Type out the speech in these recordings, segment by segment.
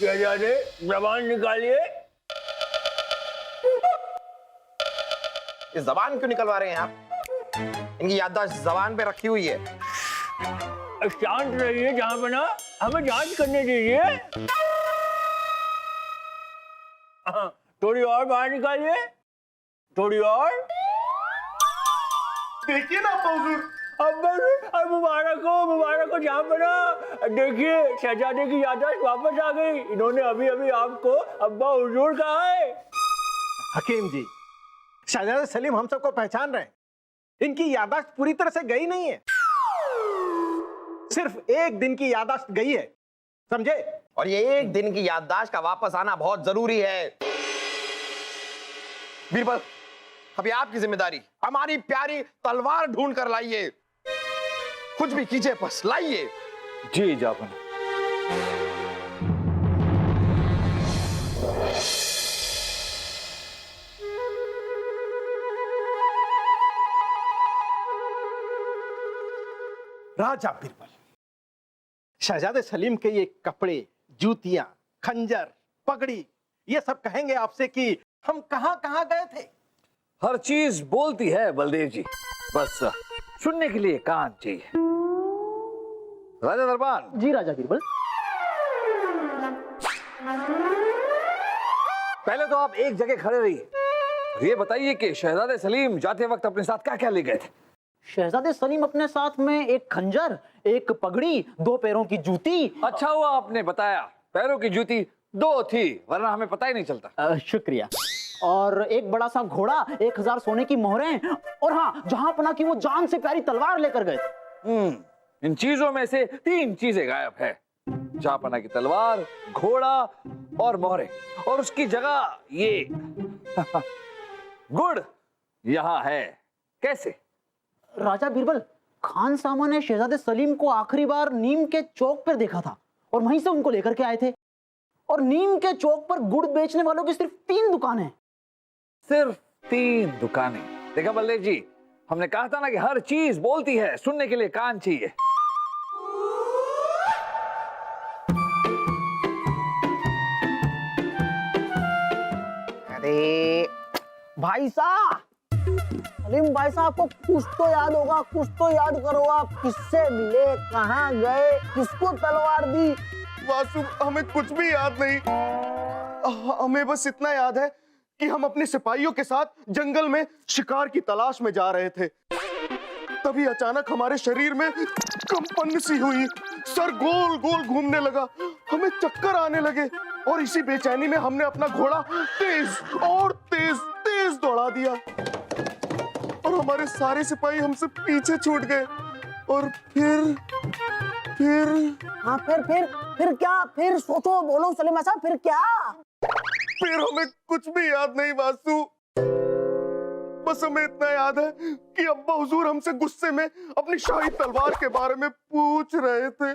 शहजादे जबान निकालिए। ये जबान क्यों निकलवा रहे हैं आप? इनकी याददाश्त जबान पे रखी हुई है। शांत रहिए जहां बना, हमें जांच करने दीजिए। थोड़ी और बाहर निकालिए, थोड़ी और। देखिए ना हुजूर, अब मुबारक हो जहां बना। देखिए शहजादे की याददाश्त वापस आ गई। इन्होंने अभी अभी आपको अब्बा हुजूर कहा है। हकीम जी, शहजादे सलीम हम सबको पहचान रहे हैं। इनकी याददाश्त पूरी तरह से गई नहीं है, सिर्फ एक दिन की याददाश्त गई है, समझे? और ये एक दिन की याददाश्त का वापस आना बहुत जरूरी है। बीरबल, अभी आपकी जिम्मेदारी, हमारी प्यारी तलवार ढूंढ कर लाइए। कुछ भी कीजिए, बस लाइए। जी जापन। राजा बीरबल, शहजादे सलीम के ये कपड़े, जूतियां, खंजर, पगड़ी, ये सब कहेंगे आपसे कि हम कहां कहां गए थे। हर चीज बोलती है बलदेव जी, बस सुनने के लिए कान चाहिए। राजा दरबान। जी राजा बीरबल। पहले तो आप एक जगह खड़े रहिए। ये बताइए कि शहजादे सलीम जाते वक्त अपने साथ क्या क्या ले गए थे? शहजादे सलीम अपने साथ में एक खंजर, एक पगड़ी, 2 पैरों की जूती। अच्छा हुआ आपने बताया, पैरों की जूती 2 थी, वरना हमें पता ही नहीं चलता। शुक्रिया। और एक बड़ा सा घोड़ा, 1000 सोने की मोहरें, और हाँ, जहां पना की वो जान से प्यारी तलवार लेकर गए थे। इन चीजों में से 3 चीजें गायब है। जहापना की तलवार, घोड़ा और मोहरे, और उसकी जगह ये गुड़ यहाँ है। कैसे? राजा बीरबल, खान सामा ने शहजादे सलीम को आखिरी बार नीम के चौक पर देखा था और वहीं से उनको लेकर के आए थे। और नीम के चौक पर गुड़ बेचने वालों की सिर्फ 3 दुकानें हैं। सिर्फ 3 दुकानें? देखा बलदेव जी, हमने कहा था ना कि हर चीज बोलती है, सुनने के लिए कान चाहिए। अरे भाई साहब, सलीम भाई साहब को कुछ तो याद होगा, कुछ तो याद करो। आप किससे मिले, कहाँ गए, किसको तलवार दी? वासु, हमें कुछ भी याद नहीं। हमें बस इतना याद है कि हम अपने सिपाहियों के साथ जंगल में शिकार की तलाश में जा रहे थे। तभी अचानक हमारे शरीर में कंपन सी हुई, सर गोल गोल घूमने लगा, हमें चक्कर आने लगे, और इसी बेचैनी में हमने अपना घोड़ा तेज और तेज तेज दौड़ा दिया, और हमारे सारे सिपाही हमसे पीछे छूट गए। और फिर हाँ, फिर क्या? फिर सोचो, बोलो सलीम भाई साहब, फिर क्या? फिर हमें कुछ भी याद नहीं वासु। बस हमें इतना याद है कि अब्बा हुजूर हमसे गुस्से में अपनी शाही तलवार के बारे में पूछ रहे थे।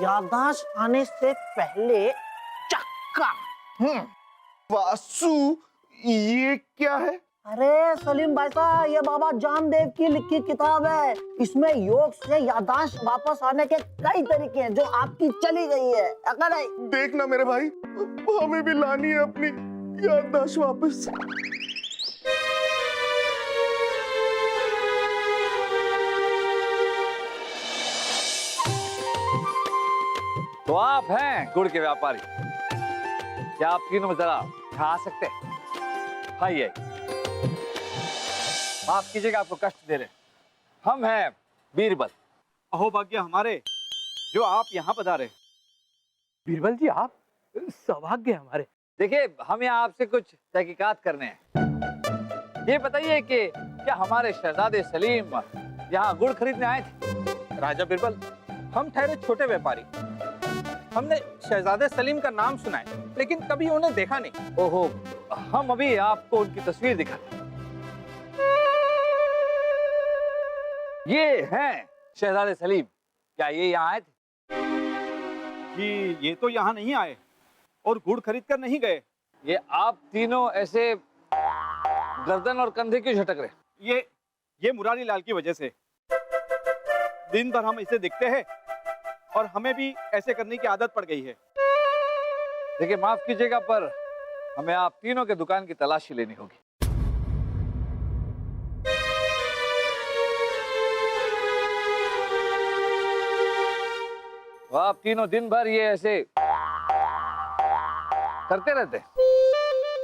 याददाश्त आने से पहले चक्का। वासु, ये क्या है? अरे सलीम भाई साहब, ये बाबा जामदेव की लिखी किताब है। इसमें योग से याददाश्त वापस आने के कई तरीके हैं जो आपकी चली गई है। अगर देखना मेरे भाई, हमें भी लानी है अपनी याददाश्त वापस। तो आप हैं गुड़ के व्यापारी? क्या आप तीनों में जरा यहाँ आ सकते हैं? आइए। माफ कीजिएगा, आपको कष्ट दे रहे। हम हैं बीरबल। अहो भाग्य हमारे जो आप यहाँ पधारे। बीरबल जी, आप सौभाग्य हमारे। देखिए, हम यहाँ आपसे कुछ तहकीकात करने हैं। ये बताइए कि क्या हमारे शहजादे सलीम यहाँ गुड़ खरीदने आए थे? राजा बीरबल, हम ठहरे छोटे व्यापारी। हमने शहजादे सलीम का नाम सुना है, लेकिन कभी उन्हें देखा नहीं। ओहो, हम अभी आपको उनकी तस्वीर दिखाते हैं। ये हैं शहजादे सलीम। क्या ये यहाँ आए थे? जी, ये तो यहाँ नहीं आए और गुड़ खरीद कर नहीं गए। ये आप तीनों ऐसे गर्दन और कंधे क्यों झटक रहे? ये मुरारी लाल की वजह से। दिन भर हम इसे देखते हैं और हमें भी ऐसे करने की आदत पड़ गई है। देखिए माफ कीजिएगा पर हमें आप तीनों के दुकान की तलाशी लेनी होगी। तो आप तीनों दिन भर ये ऐसे करते रहते हैं?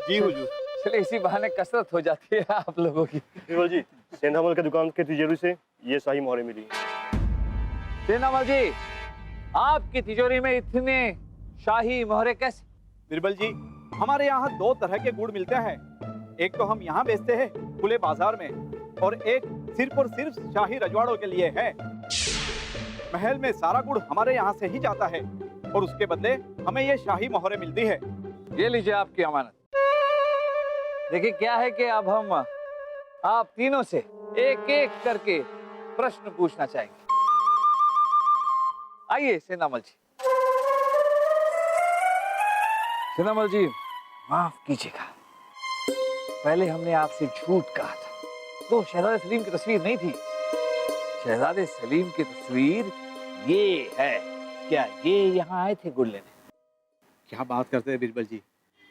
जी हुजूर। चलिए इसी बहाने कसरत हो जाती है आप लोगों की। बीरबल जी, सेंधामल के दुकान के तिजोरी से ये शाही मोहरें मिली। सेनामल जी, आपकी तिजोरी में इतने शाही मोहरे कैसे? बीरबल जी, हमारे यहाँ 2 तरह के गुड़ मिलते हैं। एक तो हम यहाँ बेचते हैं खुले बाजार में, और एक सिर्फ और सिर्फ शाही रजवाड़ों के लिए है। महल में सारा गुड़ हमारे यहाँ से ही जाता है और उसके बदले हमें ये शाही मोहरें मिलती है। ये लीजिए आपकी अमानत। देखिए क्या है कि अब हम आप तीनों से एक एक करके प्रश्न पूछना चाहेंगे। आइए सेनामल जी। सेनामल जी माफ कीजिएगा, पहले हमने आपसे झूठ कहा था। तो शहजादे सलीम की तस्वीर नहीं थी, शहजादे सलीम की तस्वीर ये है। क्या ये यहाँ आए थे गुड़ लेने? क्या बात करते हैं बीरबल जी,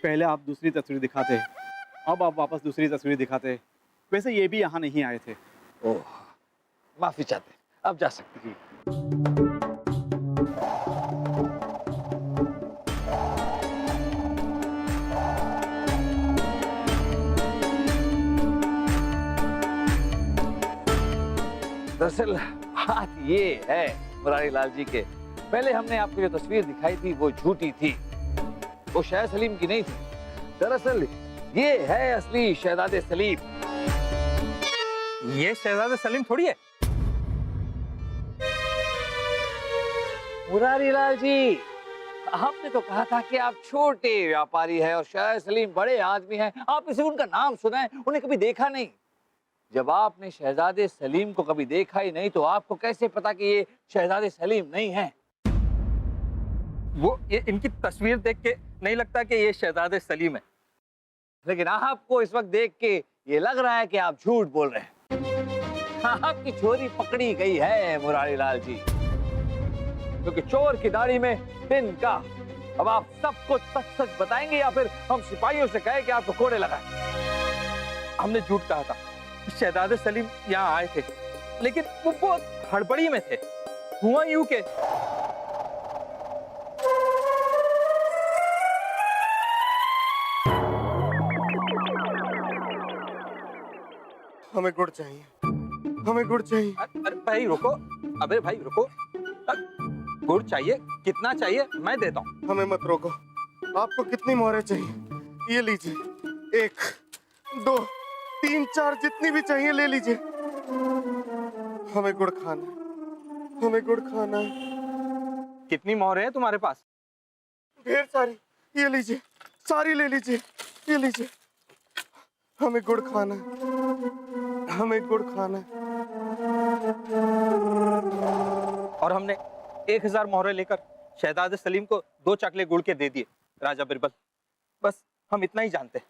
पहले आप दूसरी तस्वीर दिखाते, अब आप वापस दूसरी तस्वीर दिखाते। वैसे ये भी यहाँ नहीं आए थे। ओह, माफी चाहते हैं, अब जा सकते हैं। दरअसल बात ये है मुरारी लाल जी के, पहले हमने आपको जो तस्वीर दिखाई थी वो झूठी थी, वो शहजादे सलीम की नहीं थी। दरअसल ये है असली शहजादे सलीम। ये शहजादे सलीम थोड़ी है। मुरारी लाल जी, आपने तो कहा था कि आप छोटे व्यापारी हैं और शहजादे सलीम बड़े आदमी हैं। आपने सिर्फ उनका नाम सुना है, उन्हें कभी देखा नहीं। जब आपने शहजादे सलीम को कभी देखा ही नहीं तो आपको कैसे पता कि ये शहजादे सलीम नहीं है? वो ये इनकी तस्वीर देख के नहीं लगता कि ये शहजादे सलीम है। लेकिन आपको इस वक्त देख के ये लग रहा है कि आप झूठ बोल रहे हैं। आपकी चोरी पकड़ी गई है मुरारी लाल जी, क्योंकि चोर की दाढ़ी में पिन का। अब आप सबको सच सच बताएंगे या फिर हम सिपाहियों से कहें कि आपको कोड़े लगाएं? हमने झूठ कहा था, शहजादे सलीम यहाँ आए थे, लेकिन वो बहुत हड़बड़ी में थे। हुआ यूं के हमें गुड़ चाहिए, हमें गुड़ चाहिए। अरे भाई रुको, अबे भाई रुको। गुड़ चाहिए? कितना चाहिए मैं देता हूँ। हमें मत रोको। आपको कितनी मोहरें चाहिए? ये लीजिए, 1, 2, 3, 4 जितनी भी चाहिए ले लीजिए। हमें गुड़ खाना है, हमें गुड़ खाना है। कितनी मोहरें हैं तुम्हारे पास? ढेर सारी। ये लीजिए, सारी ले लीजिए, ये लीजिए। हमें गुड़ खाना है, हमें गुड़ खाना है। और हमने 1000 मोहरें लेकर शहजादे सलीम को 2 चकले गुड़ के दे दिए राजा बिरबल। बस हम इतना ही जानते हैं।